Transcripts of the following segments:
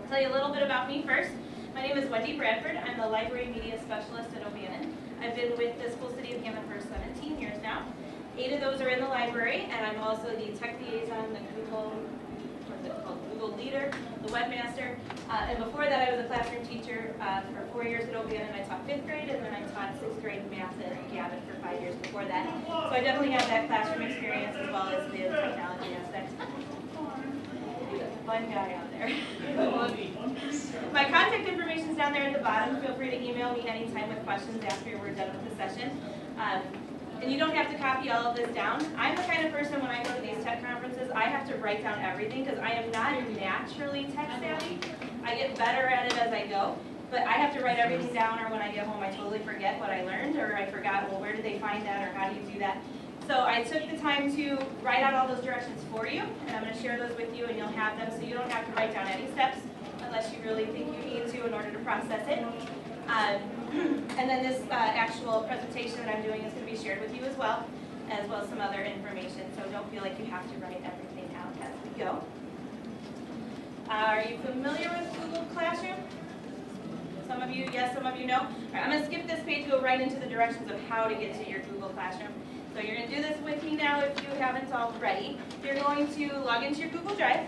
I'll tell you a little bit about me first. My name is Wendy Bradford. I'm the Library Media Specialist at O'Bannon. I've been with the school city of Hammond for 17 years now. 8 of those are in the library, and I'm also the tech liaison, the Google, Google leader, the webmaster. And before that, I was a classroom teacher for 4 years at O'Bannon. I taught 5th grade, and then I taught 6th grade math at Gavin for 5 years before that. So I definitely have that classroom experience as well as the technology aspect. Fun guy out there. My contact information is down there at the bottom. Feel free to email me anytime with questions after we're done with the session. And you don't have to copy all of this down. I'm the kind of person when I go to these tech conferences, I have to write down everything because I am not naturally tech savvy. I get better at it as I go, but I have to write everything down, or when I get home I totally forget what I learned, or I forgot, well, where did they find that, or how do you do that? So I took the time to write out all those directions for you, and I'm going to share those with you, and you'll have them, so you don't have to write down any steps unless you really think you need to in order to process it. And then this actual presentation that I'm doing is going to be shared with you as well as some other information, so don't feel like you have to write everything out as we go. Are you familiar with Google Classroom? Some of you, yes, some of you know. All right, I'm going to skip this page, go right into the directions of how to get to your Google Classroom. So you're going to do this with me now if you haven't already. You're going to log into your Google Drive.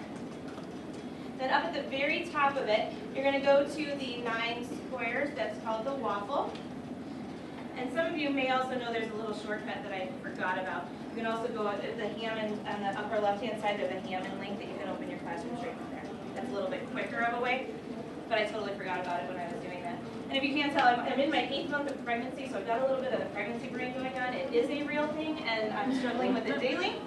Then up at the very top of it, you're going to go to the 9 squares. That's called the waffle. And some of you may also know there's a little shortcut that I forgot about. You can also go to the Hammond, on the upper left-hand side, there's a Hammond link that you can open your classroom straight from there. That's a little bit quicker of a way, but I totally forgot about it when I was doing that. And if you can't tell, I'm in my 8th month of pregnancy, so I've got a little bit of the pregnancy brain going on. It is a real thing, and I'm struggling with it daily.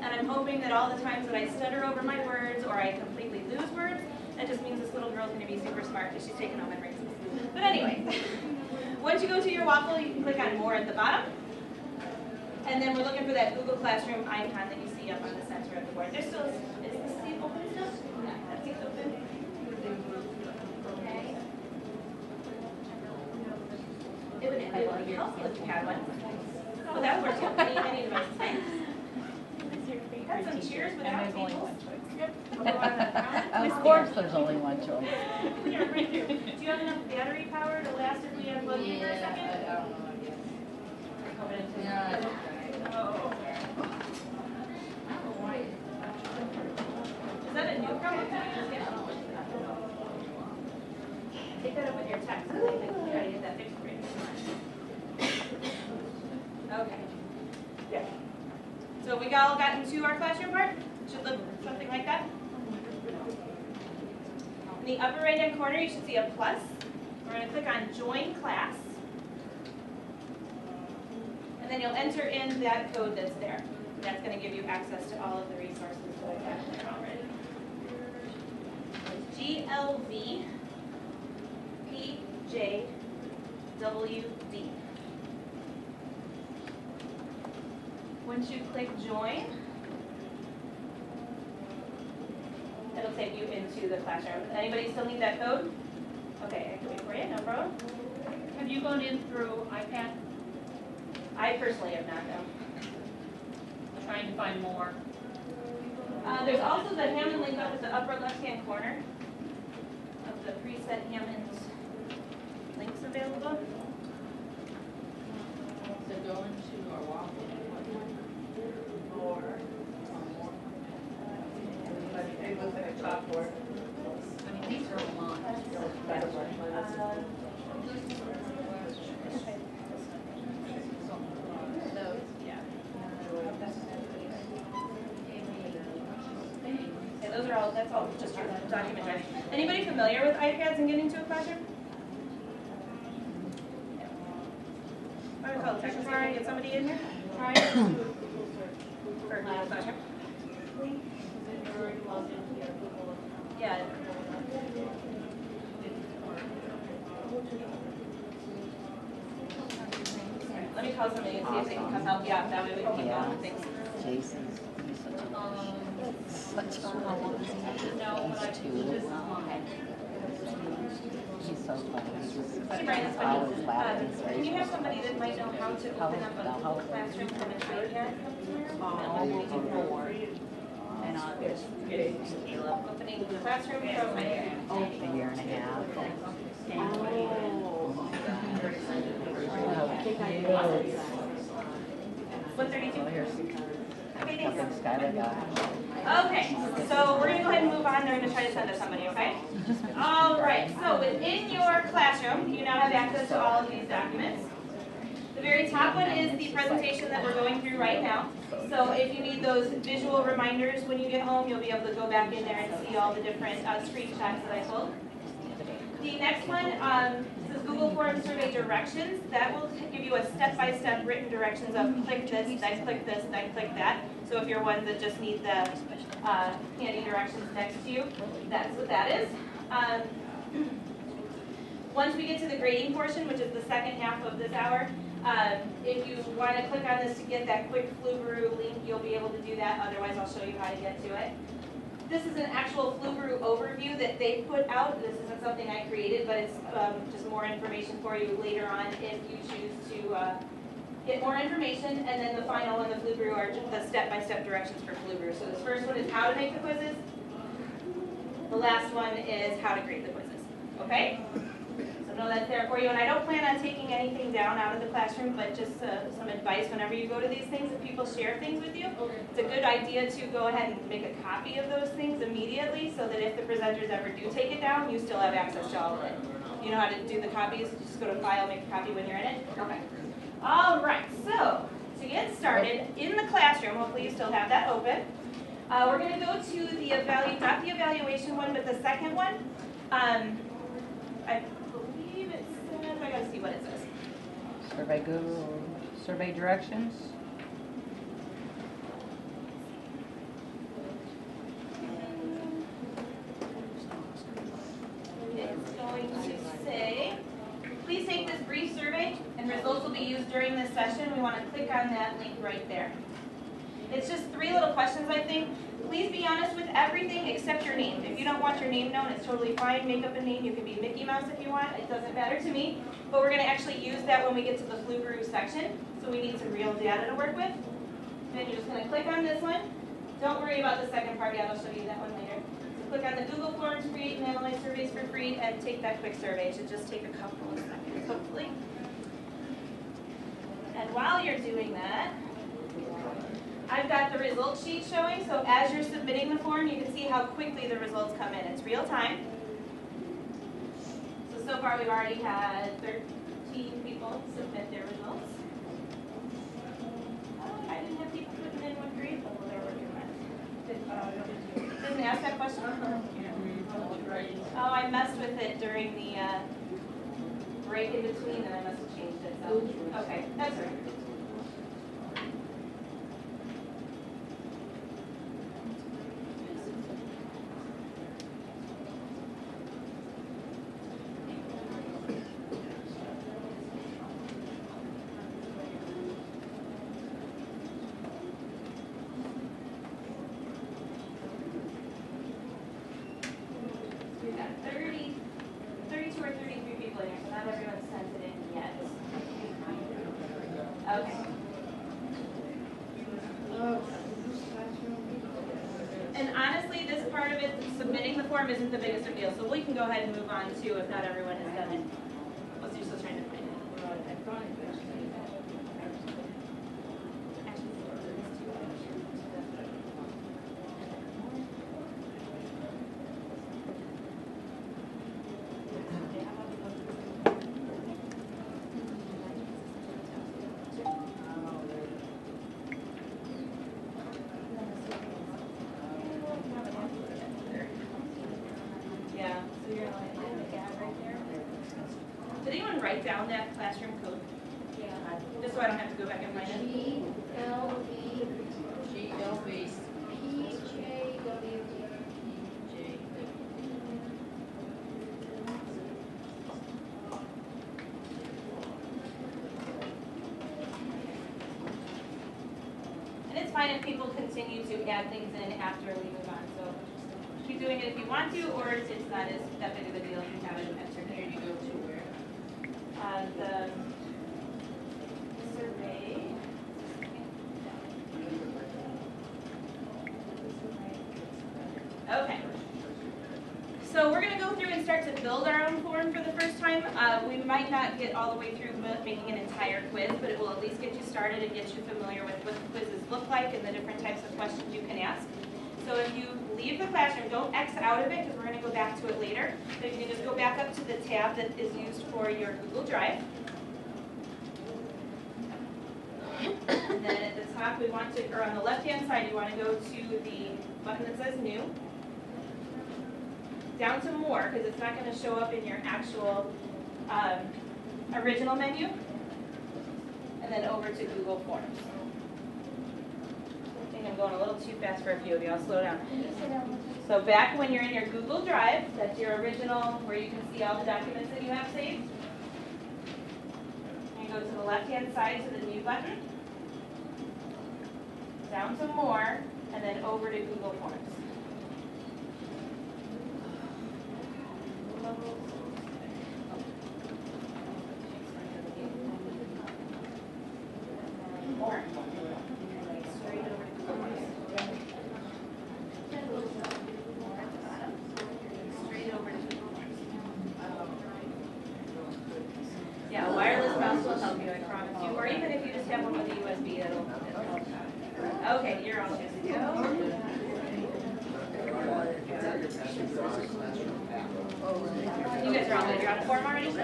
And I'm hoping that all the times that I stutter over my words or I completely lose words, that just means this little girl's going to be super smart because she's taking home my braces. But anyway, once you go to your waffle, you can click on More at the bottom. And then we're looking for that Google Classroom icon that you see up on the center of the board. There's still, is the seat open still? Yeah, that seat's open. Okay. It would be helpful if you had one. Oh, that would work too. Any device. Thanks. Got some cheers without tables. Of course there's only one choice. Yeah, right here. Do you have enough battery power to last if we unplug you for a second? Oh. Is that a new problem? Take that up with your text. I think we gotta get that fixed for you. Okay. Yeah. So we all gotten to our classroom part? Should look something like that. In the upper right hand corner you should see a plus. We're going to click on Join Class. And then you'll enter in that code that's there. That's going to give you access to all of the resources that I have there already. GLVPJWD. Once you click Join, it'll take you into the classroom. Anybody still need that code? Okay, I can wait for you, no problem. Have you gone in through iPad? I personally have not, no. Trying to find more. There's also the Hammond link up at the upper left-hand corner of the preset Hammond links available. So go into our waffle. It looks like a chalkboard. I mean, these are a lot. Yeah, those are all, that's all just your document driving. Anybody familiar with iPads and getting to a classroom? What do we call it? Try get somebody in here? Try it. For Google Classroom. Yeah. Let me call somebody and see if they can come help you out. That way we can keep going with things. Jason's such a He's so funny. Hey, Brian, it's funny. Can you have somebody that might know how to open up a Google Classroom from an iPad? And there's opening the classroom from my and a half. What 32? Oh, here's Okay, something thanks. Skylar got. Okay, so we're gonna go ahead and move on. They're gonna try to send us somebody, okay? All right, so within your classroom, you now have access to all of these documents. The very top one is the presentation that we're going through right now. So if you need those visual reminders when you get home, you'll be able to go back in there and see all the different screenshots that I pulled. The next one says Google Forms survey directions. That will give you a step-by-step written directions of click this, then click this, then click that. So if you're one that just need the handy directions next to you, that's what that is. Once we get to the grading portion, which is the second half of this hour, if you want to click on this to get that quick Flubaroo link, you'll be able to do that. Otherwise, I'll show you how to get to it. This is an actual Flubaroo overview that they put out. This isn't something I created, but it's just more information for you later on if you choose to get more information. And then the final one, the Flubaroo, are the step-by-step directions for Flubaroo. So this first one is how to make the quizzes. The last one is how to grade the quizzes. Okay? So know that's there for you. And I don't plan on taking anything down out of the classroom, but just some advice whenever you go to these things. If people share things with you, it's a good idea to go ahead and make a copy of those things immediately so that if the presenters ever do take it down, you still have access to all of it. You know how to do the copies? Just go to File, make a copy when you're in it? Okay. All right, so to get started, in the classroom, hopefully you still have that open. We're going to go to the not the evaluation one, but the second one. I believe it says, I gotta see what it says. Survey Google, survey directions. It's going to say, please take this brief survey and results will be used during this session. We want to click on that link right there. It's just 3 little questions, I think. Please be honest with everything except your name. If you don't want your name known, it's totally fine. Make up a name. You can be Mickey Mouse if you want. It doesn't matter to me. But we're going to actually use that when we get to the Flubaroo section. So we need some real data to work with. Then you're just going to click on this one. Don't worry about the second part yet. I'll show you that one later. So click on the Google Forms, create and analyze surveys for free, and take that quick survey. It should just take a couple of seconds, hopefully. And while you're doing that, I've got the results sheet showing, so as you're submitting the form, you can see how quickly the results come in. It's real time. So far we've already had 13 people submit their results. I didn't have people putting in what grade level they're working with. Didn't ask that question? Oh, I messed with it during the break in between, and I must have changed it. So. Okay, that's right. We've got 32 or 33 people in here, so not everyone's sent it in yet. Okay. And honestly, this part of it, submitting the form, isn't the biggest of deal, so we can go ahead and move on too if not everyone has done it. What's you still trying to find it? Yeah, so you're like, I have a gap right there. Did anyone write down that classroom code? Yeah. Just so I don't have to go back and find it. GLB. And it's fine if people continue to add things in after we move on. So keep doing it if you want to, or if it's not as that big of a deal if you have it entered. Here you go to where? The survey. Okay. So we're going gonna go through and start to build our own form for the first time. We might not get all the way through making an entire quiz, but it will at least get you started and get you familiar with what the quizzes look like and the different types of questions you can ask. So if you leave the classroom, don't X out of it because we're gonna go back to it later. But you can just go back up to the tab that is used for your Google Drive. And then at the top, we want to, or on the left-hand side, you want to go to the button that says New. Down to More, because it's not going to show up in your actual original menu. And then over to Google Forms. I think I'm going a little too fast for a few of you. I'll slow down. So back when you're in your Google Drive, that's your original, where you can see all the documents that you have saved. And go to the left-hand side to the New button. Down to More, and then over to Google Forms. More. Straight over to Google Forms. Straight over to Google Forms. Yeah, a wireless mouse will help you, I promise you. Or even if you just have one with a USB, it'll help. Okay, you're all good to go. You guys are all good. You're on the form already? Okay.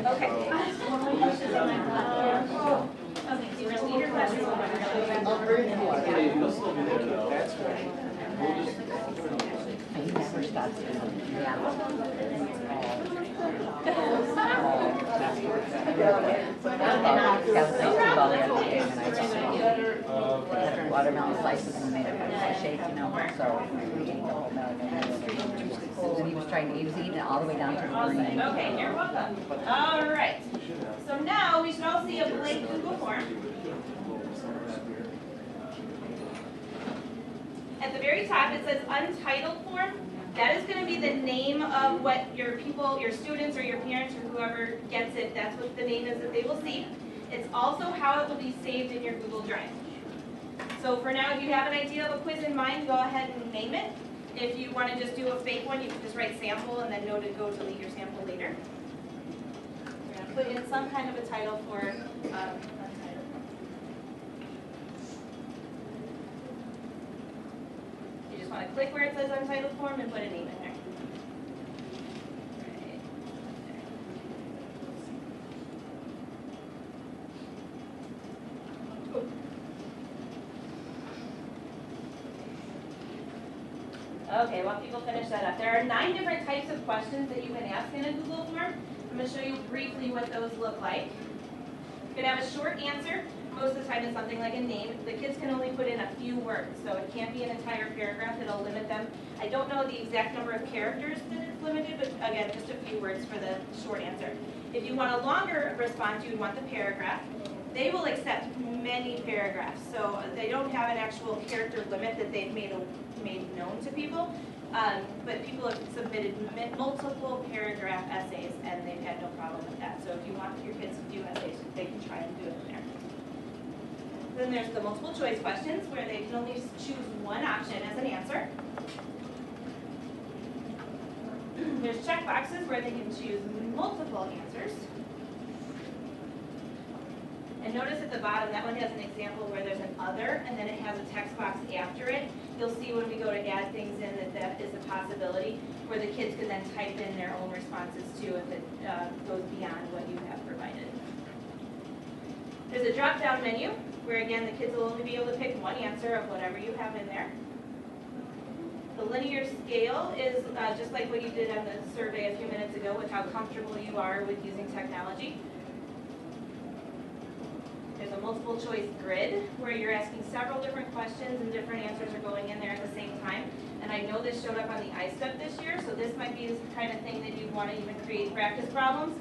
Okay. Okay, so you're going to leave your classroom. He never stops watermelon slices and made it a shake, you know, so we ate the whole melon. And he was eating it all the way down to the green. Okay, you're welcome. All right. So now we should all see a blank Google form. At the very top, it says Untitled Form. That is going to be the name of what your people, your students or your parents or whoever gets it, that's what the name is that they will see. It's also how it will be saved in your Google Drive. So for now, if you have an idea of a quiz in mind, go ahead and name it. If you want to just do a fake one, you can just write sample and then know to go delete your sample later. We're going to put in some kind of a title for Untitled. You just want to click where it says Untitled Form and put a name in there. Okay, while people finish that up, there are 9 different types of questions that you can ask in a Google form. I'm going to show you briefly what those look like. You can have a short answer. Most of the time it's something like a name. The kids can only put in a few words, so it can't be an entire paragraph. It'll limit them. I don't know the exact number of characters that it's limited, but again, just a few words for the short answer. If you want a longer response, you would want the paragraph. They will accept many paragraphs, so they don't have an actual character limit that they've made known to people, but people have submitted multiple paragraph essays and they've had no problem with that. So if you want your kids to do essays, they can try and do it in there. Then there's the multiple choice questions where they can only choose one option as an answer. There's check boxes where they can choose multiple answers. And notice at the bottom, that one has an example where there's an other, and then it has a text box after it. You'll see when we go to add things in that is a possibility, where the kids can then type in their own responses too if it goes beyond what you have provided. There's a drop-down menu, where again, the kids will only be able to pick one answer of whatever you have in there. The linear scale is just like what you did on the survey a few minutes ago with how comfortable you are with using technology. There's a multiple choice grid where you're asking several different questions and different answers are going in there at the same time. And I know this showed up on the iStep this year, so this might be the kind of thing that you'd want to even create practice problems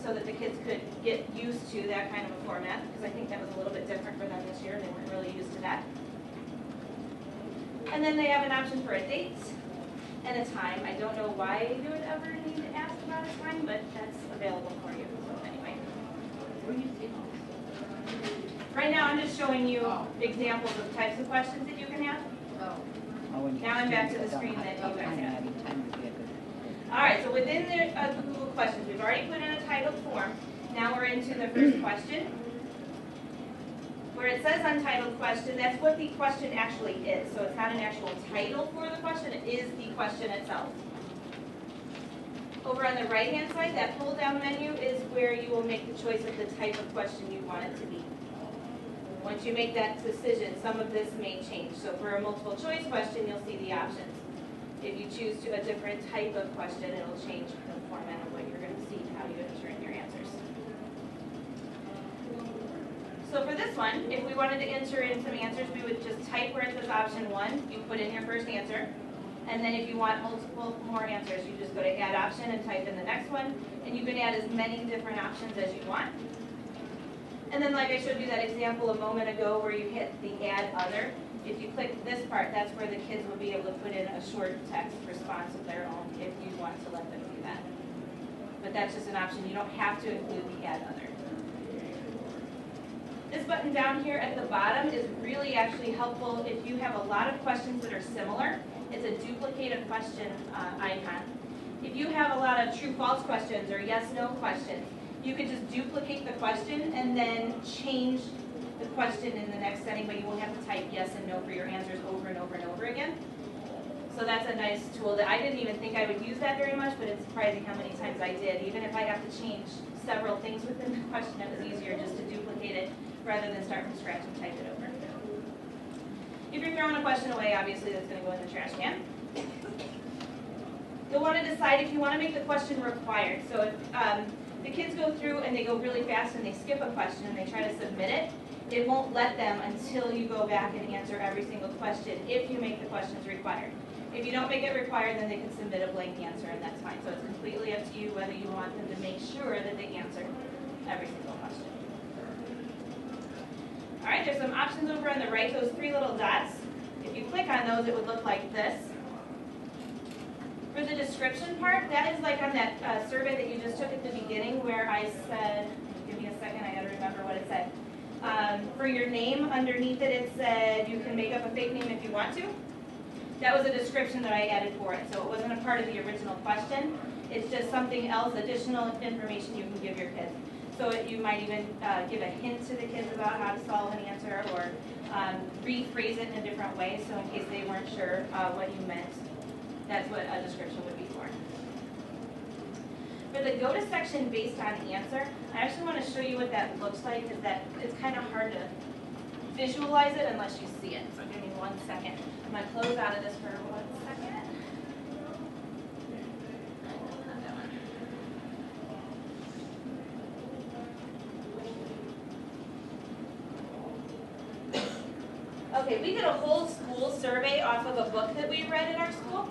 so that the kids could get used to that kind of a format, because I think that was a little bit different for them this year. They weren't really used to that. And then they have an option for a date and a time. I don't know why you would ever need to ask about a time, but that's available for you. So anyway. Right now, I'm just showing you examples of types of questions that you can have. Oh, when you Now I'm back to the don't screen have that tough you guys time, have. having time would be a good. All right, so within the Google questions, we've already put in a titled form. Now we're into the first question. Where it says untitled question, that's what the question actually is. So it's not an actual title for the question, it is the question itself. Over on the right-hand side, that pull-down menu is where you will make the choice of the type of question you want it to be. Once you make that decision, some of this may change. So for a multiple choice question, you'll see the options. If you choose a different type of question, it'll change the format of what you're going to see, how you enter in your answers. So for this one, if we wanted to enter in some answers, we would just type where it says option 1, you put in your first answer. And then if you want multiple more answers, you just go to add option and type in the next one. And you can add as many different options as you want. And then like I showed you that example a moment ago where you hit the add other, if you click this part, that's where the kids will be able to put in a short text response of their own if you want to let them do that. But that's just an option. You don't have to include the add other. This button down here at the bottom is really actually helpful if you have a lot of questions that are similar. It's a duplicate a question icon. If you have a lot of true-false questions or yes-no questions, you could just duplicate the question and then change the question in the next setting, but you won't have to type yes and no for your answers over and over and over again. So that's a nice tool that I didn't even think I would use that very much, but it's surprising how many times I did. Even if I have to change several things within the question, it was easier just to duplicate it rather than start from scratch and type it over. If you're throwing a question away, obviously that's going to go in the trash can. You'll want to decide if you want to make the question required. So if the kids go through and they go really fast and they skip a question and they try to submit it, it won't let them until you go back and answer every single question if you make the questions required. If you don't make it required, then they can submit a blank answer and that's fine. So it's completely up to you whether you want them to make sure that they answer every single question. All right, there's some options over on the right, those 3 little dots. If you click on those, it would look like this. For the description part, that is like on that survey that you just took at the beginning where I said, give me a second, I gotta remember what it said. For your name, underneath it, it said you can make up a fake name if you want to. That was a description that I added for it, so it wasn't a part of the original question. It's just something else, additional information you can give your kids. So you might even give a hint to the kids about how to solve an answer or rephrase it in a different way, so in case they weren't sure what you meant. That's what a description would be for. For the go to section based on answer, I actually want to show you what that looks like because that it's kind of hard to visualize it unless you see it. So give me 1 second. I'm going to close out of this for 1 second. Okay, we did a whole school survey off of a book that we read in our school.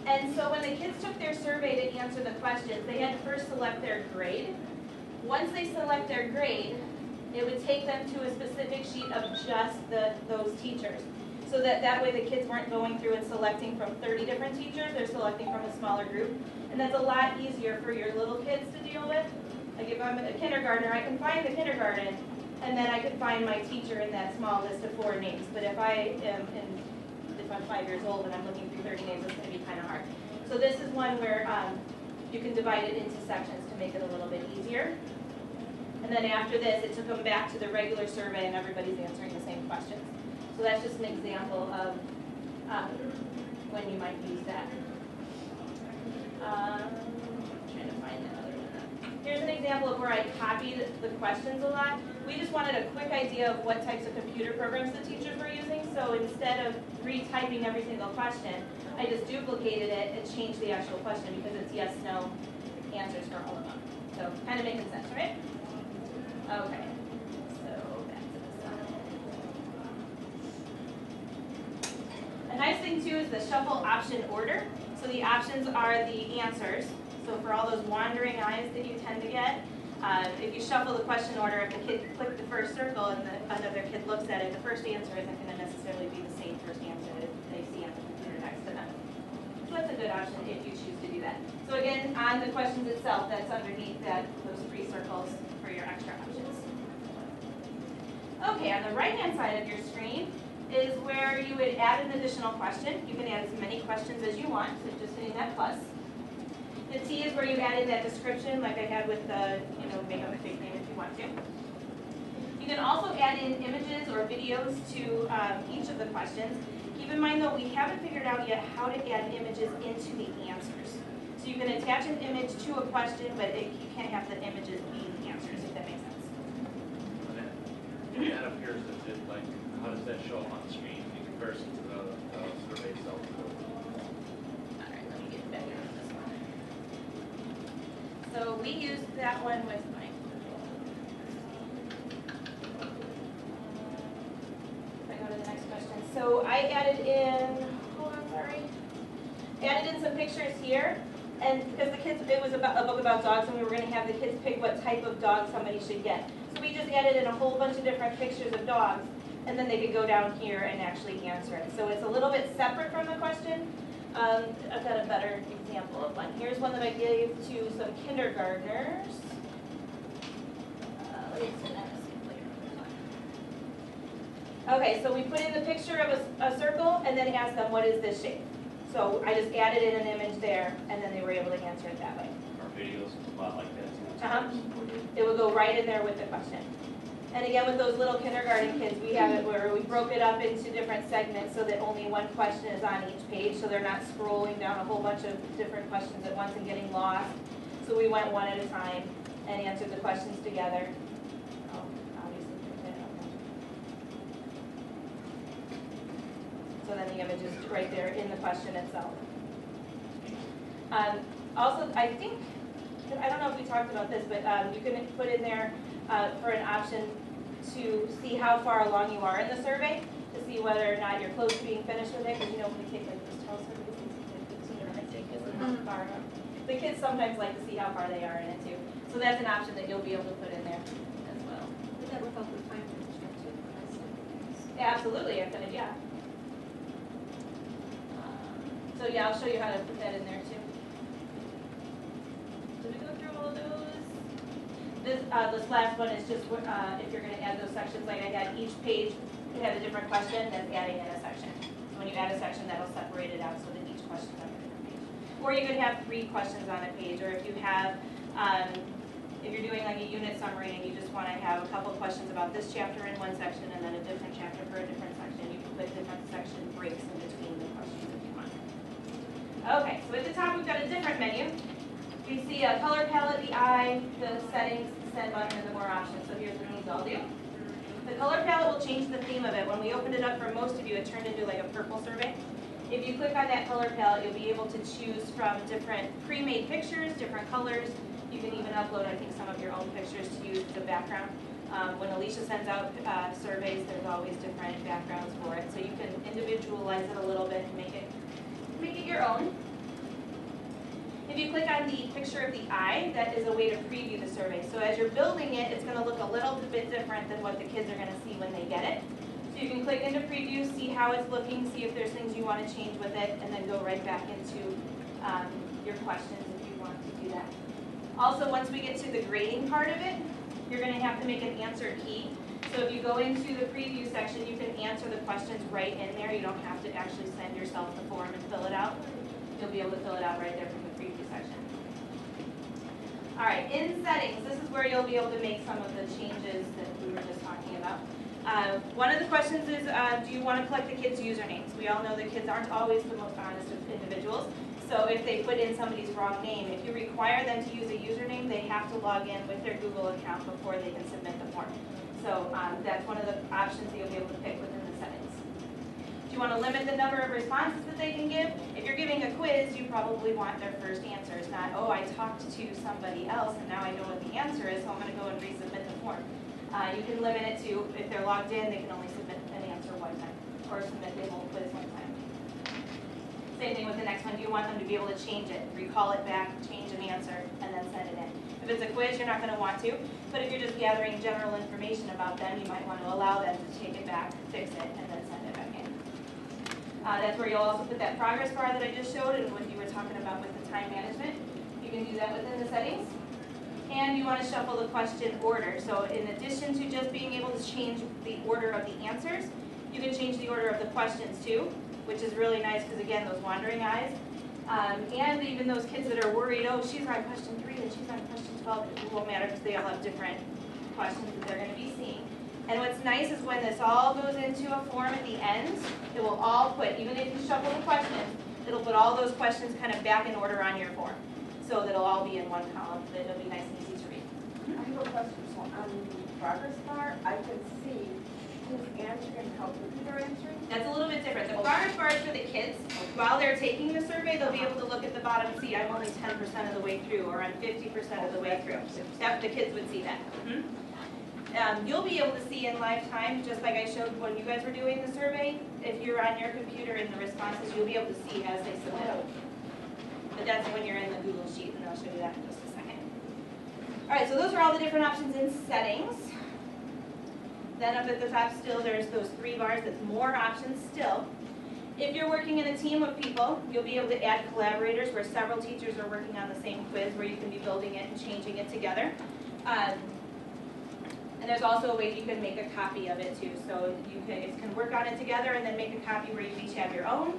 And so when the kids took their survey to answer the questions, they had to first select their grade. Once they select their grade, it would take them to a specific sheet of just those teachers. So that way the kids weren't going through and selecting from 30 different teachers, they're selecting from a smaller group. And that's a lot easier for your little kids to deal with. Like if I'm a kindergartner, I can find the kindergarten, and then I could find my teacher in that small list of 4 names. But if if I'm 5 years old and I'm looking through 30 names, it's going to be kind of hard. So this is one where you can divide it into sections to make it a little bit easier. And then after this, it took them back to the regular survey and everybody's answering the same questions. So that's just an example of when you might use that. I'm trying to find another one. Here's an example of where I copied the questions a lot. We just wanted a quick idea of what types of computer programs the teachers were using. So instead of retyping every single question, I just duplicated it and changed the actual question because it's yes, no answers for all of them. So kind of making sense, right? Okay. So back to the side. A nice thing too is the shuffle option order. So the options are the answers. So for all those wandering eyes that you tend to get, if you shuffle the question order, if the kid clicked the first circle and another kid looks at it, the first answer isn't going to necessarily be the same first answer that they see on the computer next to them. So that's a good option if you choose to do that. So again, on the questions itself, that's underneath those 3 circles for your extra options. Okay, on the right-hand side of your screen, is where you would add an additional question. You can add as many questions as you want, so just hitting that plus. The T is where you add in that description, like I had with the, make up a fake name if you want to. You can also add in images or videos to each of the questions. Keep in mind though, we haven't figured out yet how to add images into the answers. So you can attach an image to a question, but you can't have the images be the answers, if that makes sense. That appears as if, like, how does that show up on the screen in comparison to the survey itself? All right, let me get back on this one. So we used that one with Mike. If I go to the next question. So I added in, added in some pictures here. And because the kids, it was a book about dogs, and we were going to have the kids pick what type of dog somebody should get. So we just added in a whole bunch of different pictures of dogs, and then they could go down here and actually answer it. So it's a little bit separate from the question. I've got a better example of one. Here's one that I gave to some kindergartners. Okay, so we put in the picture of a circle and then asked them, what is this shape? So I just added in an image there, and then they were able to answer it that way. Our videos a lot like that too. It will go right in there with the question. And again, with those little kindergarten kids, we have it where we broke it up into different segments so that only one question is on each page, so they're not scrolling down a whole bunch of different questions at once and getting lost. So we went one at a time and answered the questions together. Oh, obviously, so then the image is right there in the question itself. Also, I think, I don't know if we talked about this, but you can put in there for an option to see how far along you are in the survey, to see whether or not you're close to being finished with it, because when we take like those tell surveys, it's like 15 minutes, because how far. The kids sometimes like to see how far they are in it too. So that's an option that you'll be able to put in there as well. Did that work out the time management too? Yeah, absolutely, I could, yeah. So yeah, I'll show you how to put that in there too. Did we go through all of those? This last one is just if you're going to add those sections, like I had each page could have a different question, that's adding in a section. So when you add a section, that'll separate it out so that each question is on a different page. Or you could have 3 questions on a page, or if you have, if you're doing like a unit summary and you just want to have a couple of questions about this chapter in one section and then a different chapter for a different section, you can put different section breaks in between the questions if you want. Okay, so at the top we've got a different menu. You see a color palette, the eye, the settings, the send button, and the more options. So here's what these all do. The color palette will change the theme of it. When we opened it up for most of you, it turned into like a purple survey. If you click on that color palette, you'll be able to choose from different pre-made pictures, different colors. You can even upload, I think, some of your own pictures to use as a background. When Alicia sends out surveys, there's always different backgrounds for it. So you can individualize it a little bit and make it your own. If you click on the picture of the eye, that is a way to preview the survey. So as you're building it, it's going to look a little bit different than what the kids are going to see when they get it. So you can click into preview, see how it's looking, see if there's things you want to change with it, and then go right back into your questions if you want to do that. Also, once we get to the grading part of it, you're going to have to make an answer key. So if you go into the preview section, you can answer the questions right in there. You don't have to actually send yourself the form and fill it out. You'll be able to fill it out right there from the preview section. All right, in settings, this is where you'll be able to make some of the changes that we were just talking about. One of the questions is, do you want to collect the kids' usernames? We all know that kids aren't always the most honest of individuals. So if they put in somebody's wrong name, if you require them to use a username, they have to log in with their Google account before they can submit the form. So that's one of the options that you'll be able to pick within the settings. Do you want to limit the number of responses that they can give? If you're giving a quiz, you probably want their first answers, not, oh, I talked to somebody else and now I know what the answer is, so I'm going to go and resubmit the form. You can limit it to, if they're logged in, they can only submit an answer one time, or submit the whole quiz one time. Same thing with the next one. Do you want them to be able to change it, recall it back, change an answer, and then send it in? If it's a quiz, you're not going to want to, but if you're just gathering general information about them, you might want to allow them to take it back, fix it, and then send it back in. That's where you'll also put that progress bar that I just showed and what you were talking about with the time management. You can do that within the settings. And you want to shuffle the question order. So in addition to just being able to change the order of the answers, You can change the order of the questions too, which is really nice because again, those wandering eyes. And even those kids that are worried, oh, she's on question 3 and she's on question 12, it won't matter because they all have different questions that they're going to be seeing. And what's nice is when this all goes into a form at the end, it will all put, even if you shuffle the questions, it'll put all those questions kind of back in order on your form. So that it'll all be in one column, that it'll be nice and easy to read. I have a question. So on the progress bar, I can see who's answering, how quickly they're answering. That's a little bit different. The progress bar is for the kids. While they're taking the survey, they'll be able to look at the bottom and see, I'm only 10% of the way through, or I'm 50% of the way through. That, the kids would see that. You'll be able to see in lifetime, just like I showed when you guys were doing the survey, if you're on your computer in the responses, you'll be able to see as they submit. But that's when you're in the Google Sheet, and I'll show you that in just a second. All right, so those are all the different options in settings. Then up at the top still, there's those 3 bars, that's more options still. If you're working in a team of people, you'll be able to add collaborators where several teachers are working on the same quiz where you can be building it and changing it together. And there's also a way you can make a copy of it too. So you can work on it together and then make a copy where you each have your own.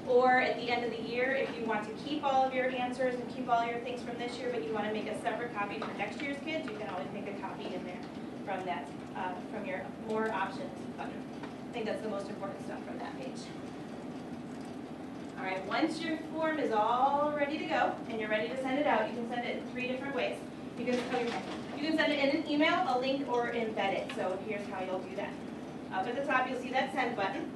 Or at the end of the year, if you want to keep all of your answers and keep all your things from this year, but you want to make a separate copy for next year's kids, you can always make a copy in there from that, from your more options button. I think that's the most important stuff from that page. All right, once your form is all ready to go and you're ready to send it out, you can send it in 3 different ways. You can send it in an email, a link, or embed it. So here's how you'll do that. Up at the top, you'll see that send button.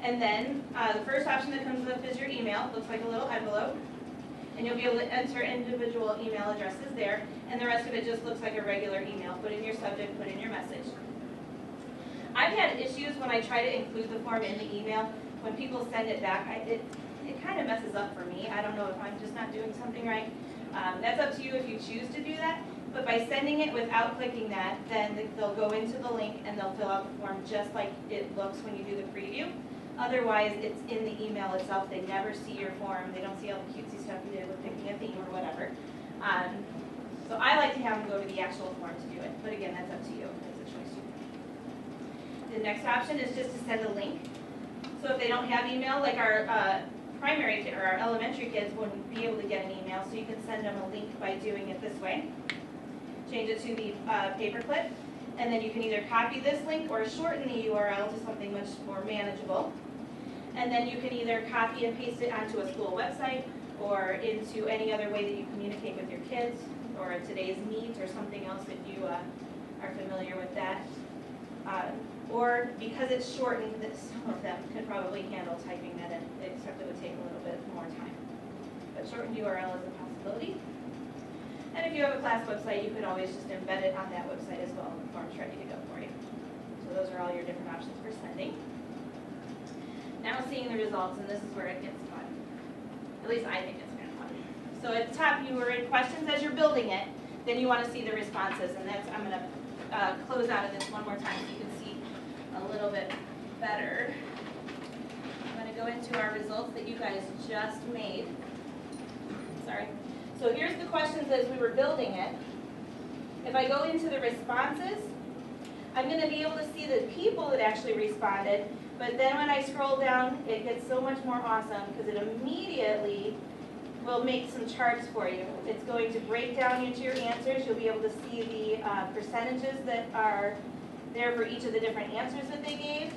And then the first option that comes up is your email. It looks like a little envelope. And you'll be able to enter individual email addresses there. And the rest of it just looks like a regular email. Put in your subject, put in your message. I've had issues when I try to include the form in the email. When people send it back, it kind of messes up for me. I don't know if I'm just not doing something right. That's up to you if you choose to do that. But by sending it without clicking that, then they'll go into the link and they'll fill out the form just like it looks when you do the preview. Otherwise, it's in the email itself. They never see your form. They don't see all the cutesy stuff you did with picking a theme or whatever. So I like to have them go to the actual form to do it. But again, that's up to you. It's a choice you make. The next option is just to send a link. So if they don't have email, like our primary or our elementary kids wouldn't be able to get an email, so you can send them a link by doing it this way. Change it to the paperclip, and then you can either copy this link or shorten the URL to something much more manageable. And then you can either copy and paste it onto a school website or into any other way that you communicate with your kids, or today's Meet or something else if you are familiar with that. Or because it's shortened, some of them could probably handle typing that in, except it would take a little bit more time. But shortened URL is a possibility. And if you have a class website, you could always just embed it on that website as well, and the form's ready to go for you. So those are all your different options for sending. Now seeing the results, and this is where it gets fun. At least I think it's kind of fun. So at the top, you were in questions as you're building it. Then you want to see the responses, and that's, I'm going to close out of this one more time so you can see a little bit better. I'm going to go into our results that you guys just made. Sorry. So here's the questions as we were building it. If I go into the responses, I'm going to be able to see the people that actually responded, but then when I scroll down, it gets so much more awesome because it immediately will make some charts for you. It's going to break down into your answers. You'll be able to see the percentages that are there for each of the different answers that they gave.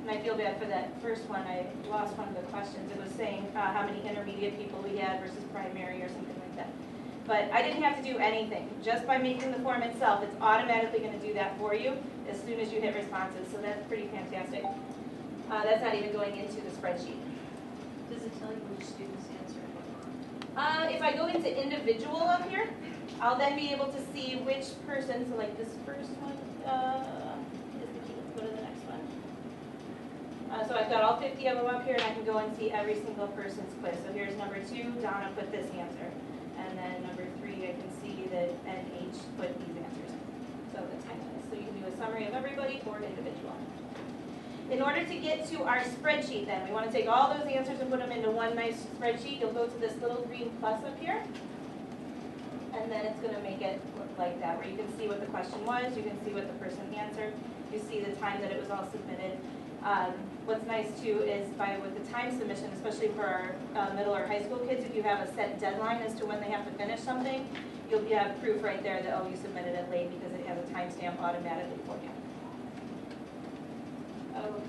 And I feel bad for that first one. I lost one of the questions. It was saying how many intermediate people we had versus primary or something like that. But I didn't have to do anything. Just by making the form itself, it's automatically going to do that for you as soon as you hit responses. So that's pretty fantastic. That's not even going into the spreadsheet. Does it tell you which students answered? If I go into individual up here, I'll then be able to see which person, so like this first one is the key. Let's go to the next one. So I've got all 50 of them up here, and I can go and see every single person's quiz. So here's number 2, Donna put this answer. And then number 3, I can see that NH put these answers in. So that's kind of nice. So you can do a summary of everybody or individual. In order to get to our spreadsheet then, we want to take all those answers and put them into one nice spreadsheet. You'll go to this little green plus up here. And then it's going to make it look like that, where you can see what the question was, you can see what the person answered, You see the time that it was all submitted. What's nice too is with the time submission, especially for our middle or high school kids, if you have a set deadline as to when they have to finish something, you'll have proof right there that, oh, you submitted it late because it has a timestamp automatically for you. Okay.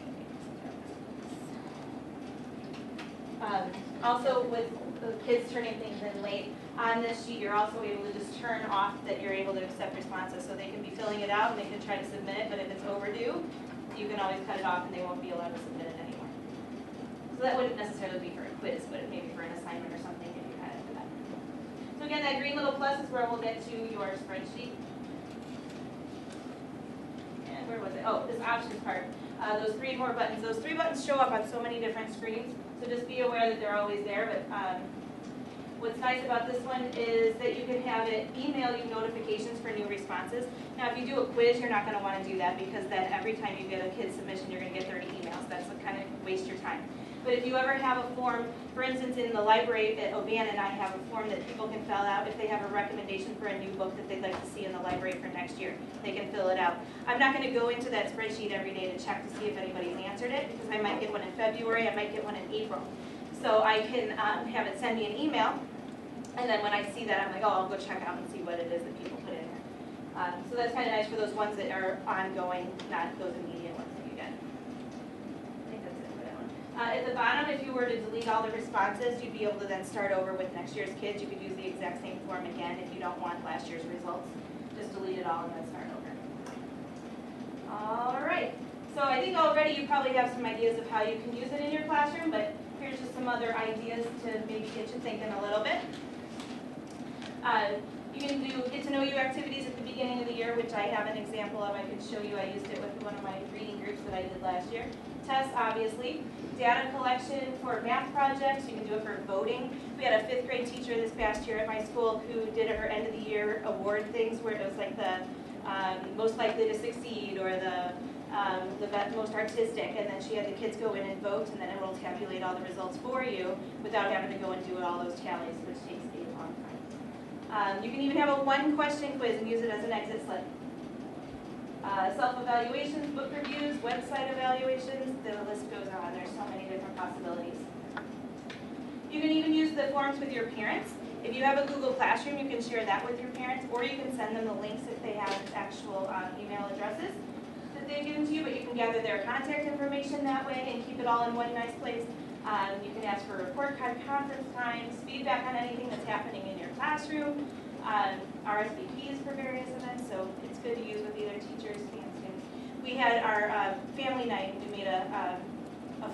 Also, with the kids turning things in late, on this sheet, you're also able to just turn off that you're able to accept responses. So they can be filling it out and they can try to submit it, but if it's overdue, you can always cut it off and they won't be allowed to submit it anymore. So that wouldn't necessarily be for a quiz, but maybe for an assignment or something if you had it for that. So again, that green little plus is where we'll get to your spreadsheet. And where was it? Oh, this options part. Those 3 more buttons. Those 3 buttons show up on so many different screens, so just be aware that they're always there. But what's nice about this one is that you can have it email you notifications for new responses. Now, if you do a quiz, you're not going to want to do that because then every time you get a kid submission, you're going to get 30 emails. That's what kind of waste your time. But if you ever have a form, for instance, in the library at Oban and I have a form that people can fill out if they have a recommendation for a new book that they'd like to see in the library for next year. They can fill it out. I'm not going to go into that spreadsheet every day to check to see if anybody's answered it because I might get one in February, I might get one in April. So I can have it send me an email, and then when I see that, I'm like, oh, I'll go check out and see what it is that people put in there. So that's kind of nice for those ones that are ongoing, not those immediate ones that you get. I think that's it for that one. At the bottom, if you were to delete all the responses, you'd be able to then start over with next year's kids. You could use the exact same form again if you don't want last year's results. Just delete it all and then start over. All right. So I think already you probably have some ideas of how you can use it in your classroom, but here's just some other ideas to maybe get you thinking a little bit. You can do get to know you activities at the beginning of the year, which I have an example of. I can show you. I used it with one of my reading groups that I did last year. Tests, obviously. Data collection for math projects. You can do it for voting. We had a 5th grade teacher this past year at my school who did her end of the year award things where it was like the most likely to succeed or the most artistic, and then she had the kids go in and vote, and then it will tabulate all the results for you without having to go and do all those tallies, which takes a long time. You can even have a 1-question quiz and use it as an exit slip. Self-evaluations, book reviews, website evaluations, the list goes on. There's so many different possibilities. You can even use the forms with your parents. If you have a Google Classroom, you can share that with your parents, or you can send them the links if they have actual email addresses that they've given to you, but you can gather their contact information that way and keep it all in one nice place. You can ask for report card conference times, feedback on anything that's happening in your classroom, RSVPs for various events, so it's good to use with either teachers and students. We had our family night. We made a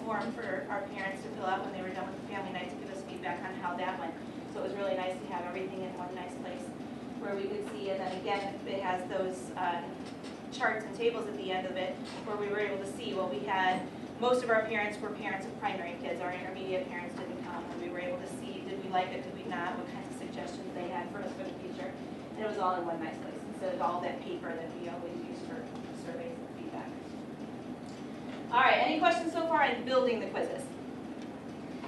form for our parents to fill out when they were done with the family night to give us feedback on how that went. So it was really nice to have everything in one nice place where we could see, and then again, it has those charts and tables at the end of it where we were able to see, well, we had, most of our parents were parents of primary kids. Our intermediate parents didn't come, and we were able to see, did we like it, did we not, what kinds of suggestions they had for us for the future. And it was all in one nice place instead of all that paper that we always use for surveys and feedback. All right, any questions so far on building the quizzes?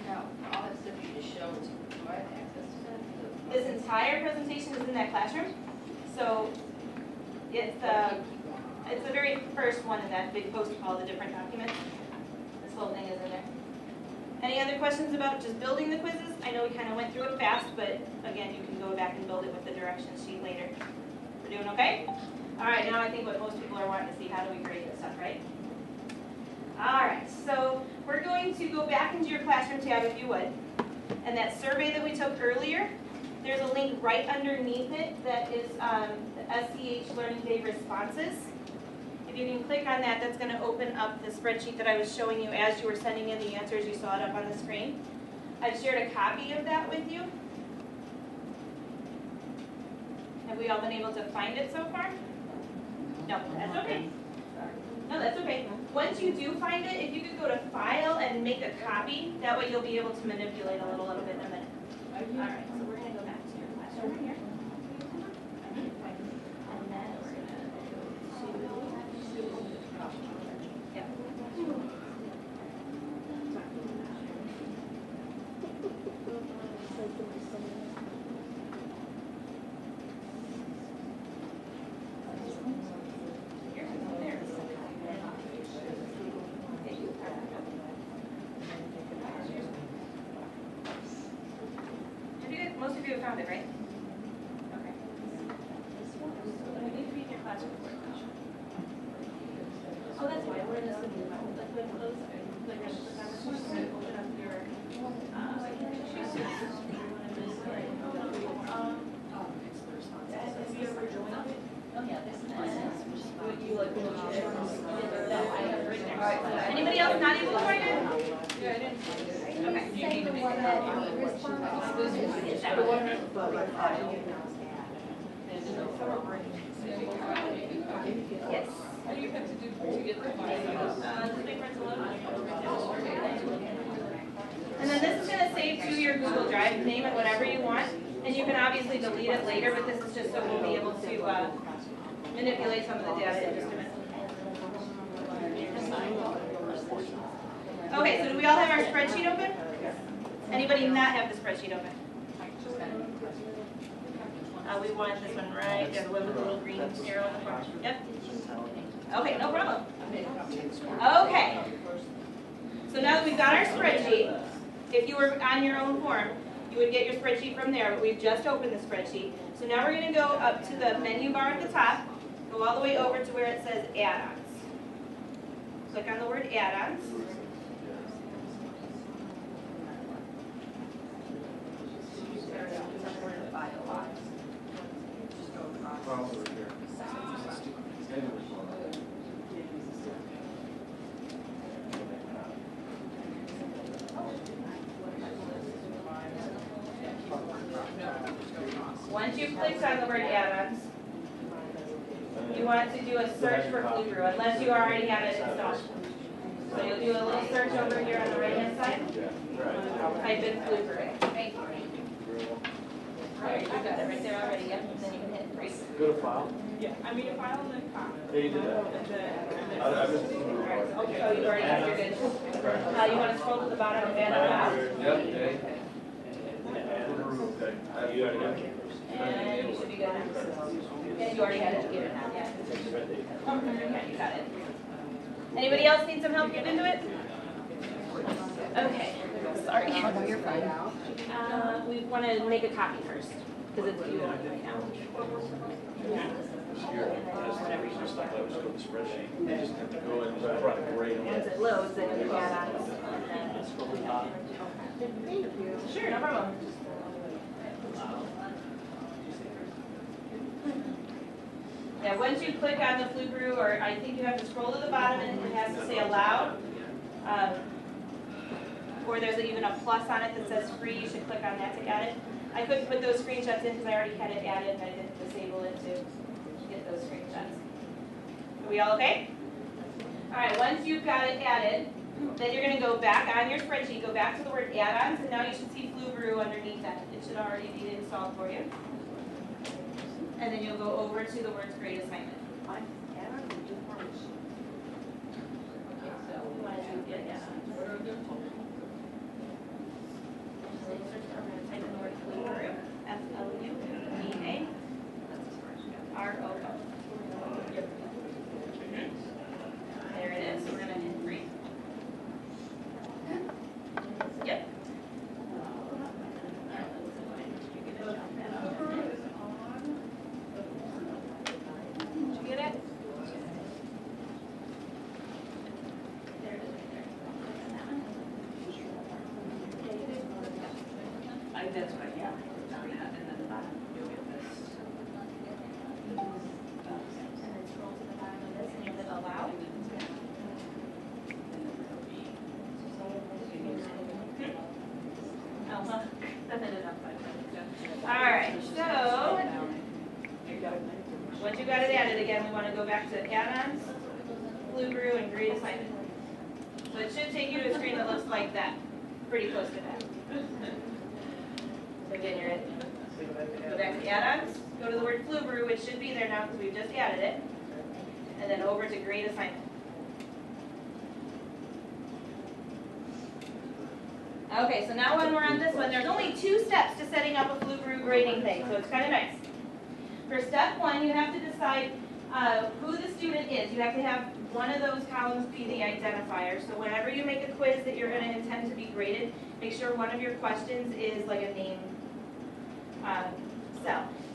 No, all that stuff you just showed, do I have access to that? This entire presentation is in that classroom. So it's the very first one in that big post of all the different documents. This whole thing is in there. Any other questions about just building the quizzes? I know we kind of went through it fast, but again, you can go back and build it with the directions sheet later. We're doing okay? All right, now I think what most people are wanting to see, how do we grade this stuff, right? All right, so we're going to go back into your classroom tab if you would. And that survey that we took earlier, there's a link right underneath it that is the SCH Learning Day responses. If you can click on that, that's going to open up the spreadsheet that I was showing you as you were sending in the answers. You saw it up on the screen. I've shared a copy of that with you. Have we all been able to find it so far? No, that's okay. No, that's okay. Once you do find it, if you could go to File and make a copy, that way you'll be able to manipulate a little bit in a minute. All right, so we're going to go back to your classroom right here. And then we're going to go to, yep. Here, there. Most of you have found it, right? Okay. We need to be in your class report. Oh, that's why, we're in this. Like, when close, like, open up your, have you ever joined it? Oh, yeah, this is Would you like to? Anybody else not able to join it? Yeah, I didn't. Okay. Say the one that responds. Yes. What do you have to do to get the And then this is going to save to your Google Drive, name it whatever you want, and you can obviously delete it later, but this is just so we'll be able to manipulate some of the data in just a minute. Okay, so do we all have our spreadsheet open? Anybody not have the spreadsheet open? We want this one right, the one with the little green arrow in the corner. Yep. Okay, no problem. Okay. So now that we've got our spreadsheet, if you were on your own form, you would get your spreadsheet from there, but we've just opened the spreadsheet. So now we're going to go up to the menu bar at the top, go all the way over to where it says add-ons. Click on the word add-ons. Once you've clicked on the word add-ons, you want to do a search for Flubaroo, unless you already have it installed. So you'll do a little search over here on the right-hand side. Type in Flubaroo. There, you got it right there already, yep, and then you can hit free. Go to file. Yeah, I mean, a file and then copy. Yeah, you did that. I missed it. Alright, so you've already got your good. You want to scroll to the bottom and add it out. Yep. You already got it. And you should be good now. Yeah, you already had it. Yeah, you got it. Anybody else need some help getting into it? Okay, sorry. Oh, no, you're fine. We want to make a copy first, because it's due right now. This year, whenever you stuff, I was doing the spreadsheet. They just have to go and try to grade them. Once it loads, then you add on. Sure, no problem. Yeah, once you click on the Flubaroo, or I think you have to scroll to the bottom and it has to say allowed. Or there's even a plus on it that says free, you should click on that to add it. I couldn't put those screenshots in because I already had it added and I didn't disable it to get those screenshots. Are we all okay? Alright, once you've got it added, then you're going to go back on your spreadsheet, go back to the word add-ons, and now you should see Flubaroo underneath that. It should already be installed for you. And then you'll go over to the words grade assignment. Okay, so we want to do get add-ons. Type in the word Flubaroo, F-L-U-B-A-R-O-O. There it is, we're going to hit free. Yep. Did you get it? There it is right there. That's what I got. And then the bottom, you'll get this. And then scroll to the bottom of this and you'll hit allow. Oh, well, that ended up fine. All right, so once you got it added again, we want to go back to add-ons, Flubaroo, and grade assignment. So it should take you to a screen that looks like that, pretty close to that. So again, you're in. Go back to add-ons, go to the word Flubaroo, which should be there now because we've just added it, and then over to grade assignment. Okay, so now when we're on this one, there's only 2 steps to setting up a Flubaroo grading thing, so it's kind of nice. For step 1, you have to decide who the student is. You have to have one of those columns be the identifier. So whenever you make a quiz that you're going to intend to be graded, make sure one of your questions is like a name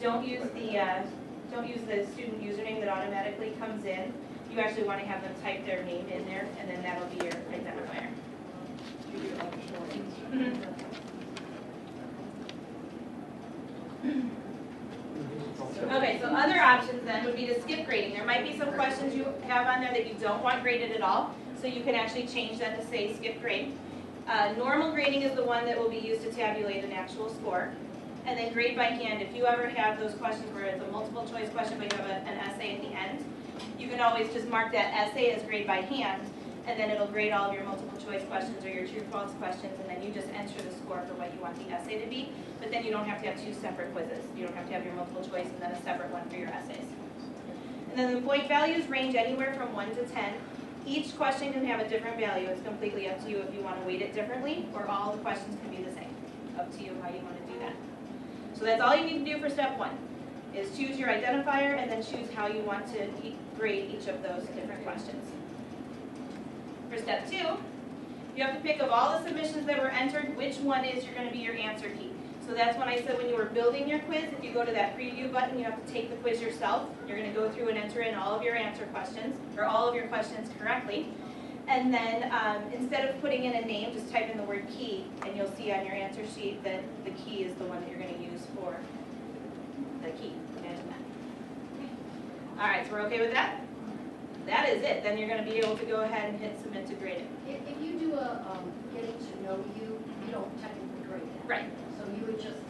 don't use the student username that automatically comes in. You actually want to have them type their name in there, and then that'll be your identifier. Okay, so other options then would be to skip grading. There might be some questions you have on there that you don't want graded at all, so you can actually change that to say skip grade. Normal grading is the one that will be used to tabulate an actual score. And then grade by hand, if you ever have those questions where it's a multiple choice question but you have an essay at the end, you can always just mark that essay as grade by hand, and then it'll grade all of your multiple choice questions or your true-false questions, and then you just enter the score for what you want the essay to be. But then you don't have to have two separate quizzes. You don't have to have your multiple choice and then a separate one for your essays. And then the point values range anywhere from 1 to 10. Each question can have a different value. It's completely up to you if you want to weight it differently, or all the questions can be the same. Up to you how you want to do that. So that's all you need to do for step 1, is choose your identifier and then choose how you want to grade each of those different questions. For step 2, you have to pick of all the submissions that were entered, which one is going to be your answer key. So that's when I said when you were building your quiz, if you go to that preview button, you have to take the quiz yourself. You're going to go through and enter in all of your answer questions, or all of your questions correctly. And then instead of putting in a name, just type in the word key, and you'll see on your answer sheet that the key is the one that you're going to use for the key. Imagine that. All right, so we're okay with that? That is it. Then you're going to be able to go ahead and hit submit to grade it. If you do a getting to know you, you don't technically grade it. Right. So you would just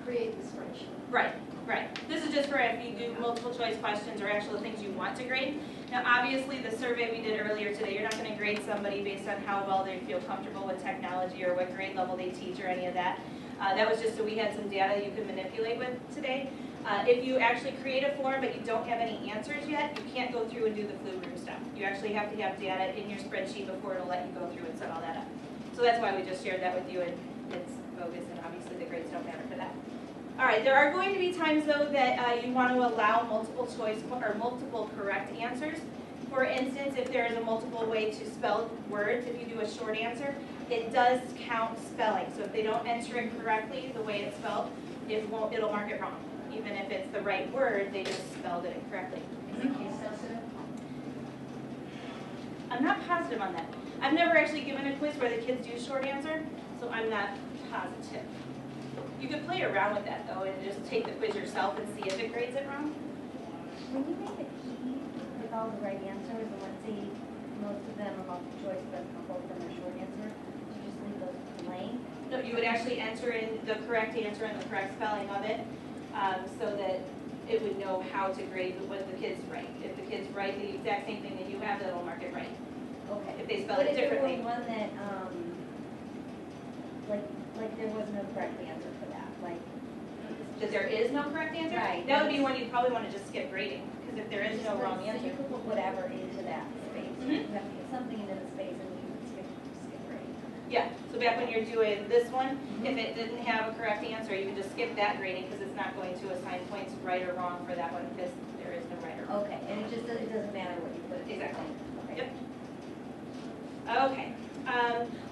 create the spreadsheet. Right, right. This is just for if you do multiple choice questions or actual things you want to grade. Now, obviously, the survey we did earlier today, you're not going to grade somebody based on how well they feel comfortable with technology or what grade level they teach or any of that. That was just so we had some data you could manipulate with today. If you actually create a form but you don't have any answers yet, you can't go through and do the Flubaroo stuff. You actually have to have data in your spreadsheet before it'll let you go through and set all that up. So that's why we just shared that with you, and it's bogus, and obviously the grades don't matter for that. All right, there are going to be times though that you want to allow multiple choice or multiple correct answers. For instance, if there is a multiple way to spell words, if you do a short answer, it does count spelling. So if they don't enter it correctly the way it's spelled, it'll mark it wrong. Even if it's the right word, they just spelled it incorrectly. Is it case sensitive? I'm not positive on that. I've never actually given a quiz where the kids do short answer, so I'm not positive. You could play around with that though and just take the quiz yourself and see if it grades it wrong. When you make a key with all the right answers, and let's say most of them are multiple choice, but a couple of them are short answer, do you just leave those blank? No, you would actually enter in the correct answer and the correct spelling of it, so that it would know how to grade what the kids write. If the kids write the exact same thing that you have, that'll mark it right. Okay. If they spell it differently. But if there was one that, like there was no correct answer for that, like. That there is no correct answer? Right. That would be one you'd probably want to just skip grading, because if there is no wrong So answer. you could put whatever into that space. Mhm. You have to get something into the space and you could skip grading. Yeah, so back when you're doing this one, if it didn't have a correct answer, you can just skip that grading because it's not going to assign points right or wrong for that one because there is no right or wrong. Okay, and it doesn't matter what you put. Exactly. Okay. Yep. Okay.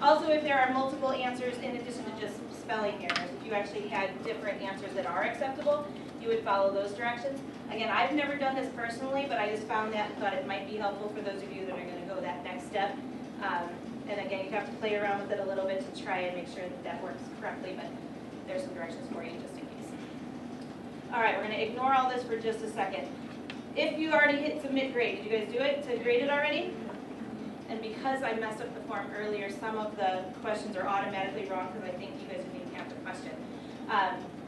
Also, if there are multiple answers in addition to just spelling errors, if you actually had different answers that are acceptable, you would follow those directions. Again, I've never done this personally, but I just found that and thought it might be helpful for those of you that are going to go that next step. And again, you have to play around with it a little bit to try and make sure that that works correctly, but there's some directions for you just in case. All right, we're going to ignore all this for just a second. If you already hit submit grade, did you guys do it to grade it already? And because I messed up the form earlier, some of the questions are automatically wrong because I think you guys didn't even have the question.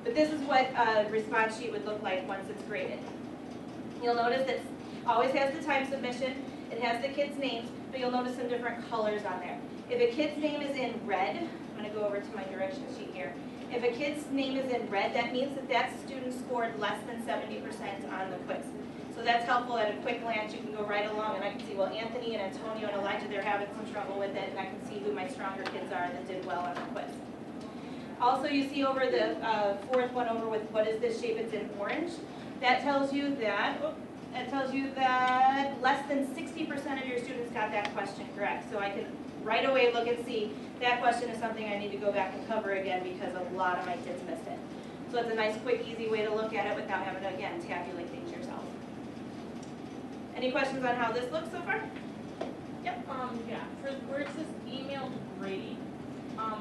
But this is what a response sheet would look like once it's graded. You'll notice it always has the time submission, it has the kids' names, but you'll notice some different colors on there. If a kid's name is in red, I'm going to go over to my direction sheet here. If a kid's name is in red, that means that that student scored less than 70% on the quiz. So that's helpful at a quick glance. You can go right along and I can see, well, Anthony and Antonio and Elijah, they're having some trouble with it, and I can see who my stronger kids are that did well on the quiz. Also, you see over the fourth one over with what is this shape, it's in orange. That tells you that, less than 60% of your students got that question correct. So I can right away look and see that question is something I need to go back and cover again because a lot of my kids missed it. So it's a nice, quick, easy way to look at it without having to, again, tabulate things yourself. Any questions on how this looks so far? Yep. Yeah, for where it says email to grade,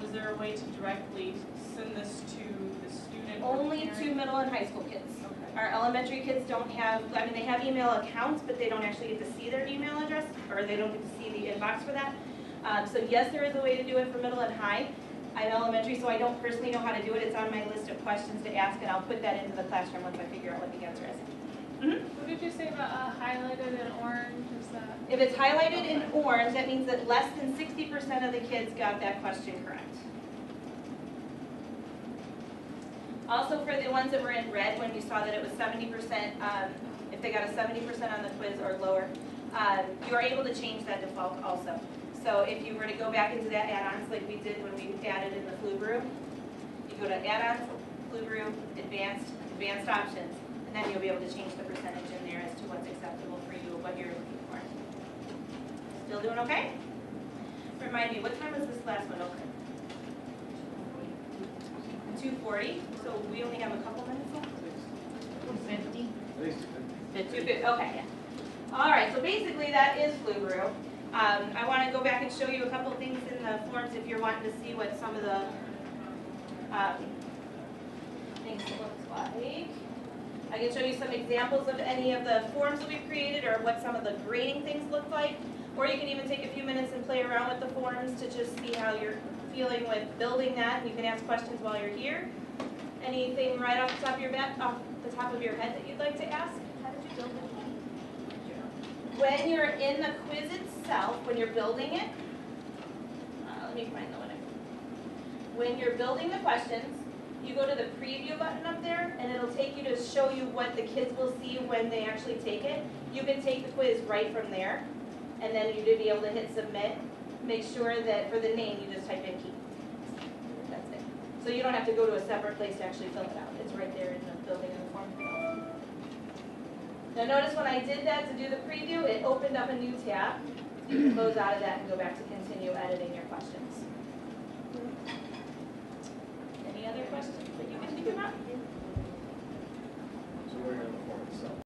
is there a way to directly send this to the student or Only parent? to middle and high school kids. Okay. Our elementary kids don't have, I mean, they have email accounts, but they don't actually get to see their email address, or they don't get to see the inbox for that. So yes, there is a way to do it for middle and high. I'm elementary, so I don't personally know how to do it. It's on my list of questions to ask, and I'll put that into the classroom once I figure out what the answer is. What did you say about highlighted in orange? Is that? If it's highlighted in orange, that means that less than 60% of the kids got that question correct. Also, for the ones that were in red, when you saw that it was 70%, if they got a 70% on the quiz or lower, you are able to change that default also. So if you were to go back into that add-ons like we did when we added in the Flubaroo, you go to add-ons, Flubaroo, advanced options, and then you'll be able to change the percentage in there as to what's acceptable for you, what you're looking for. Still doing okay? Remind me, what time was this last one open? 2:40, so we only have a couple minutes left? 50? 2:50, okay. All right, so basically that is Flubaroo. I want to go back and show you a couple things in the forms if you're wanting to see what some of the things look like. I can show you some examples of any of the forms that we've created or what some of the grading things look like. Or you can even take a few minutes and play around with the forms to just see how you're feeling with building that. And you can ask questions while you're here. Anything right off the top of your head, that you'd like to ask? How did you build it? When you're in the quiz itself, when you're building it, let me find the one. When you're building the questions, you go to the preview button up there, and it'll take you to show you what the kids will see when they actually take it. You can take the quiz right from there, and then you'd be able to hit submit. Make sure that for the name, you just type in key. That's it. So you don't have to go to a separate place to actually fill it out. It's right there in the building of the form. Now notice when I did that to do the preview, it opened up a new tab. You can close out of that and go back to continue editing your questions. Any other questions that you can think about?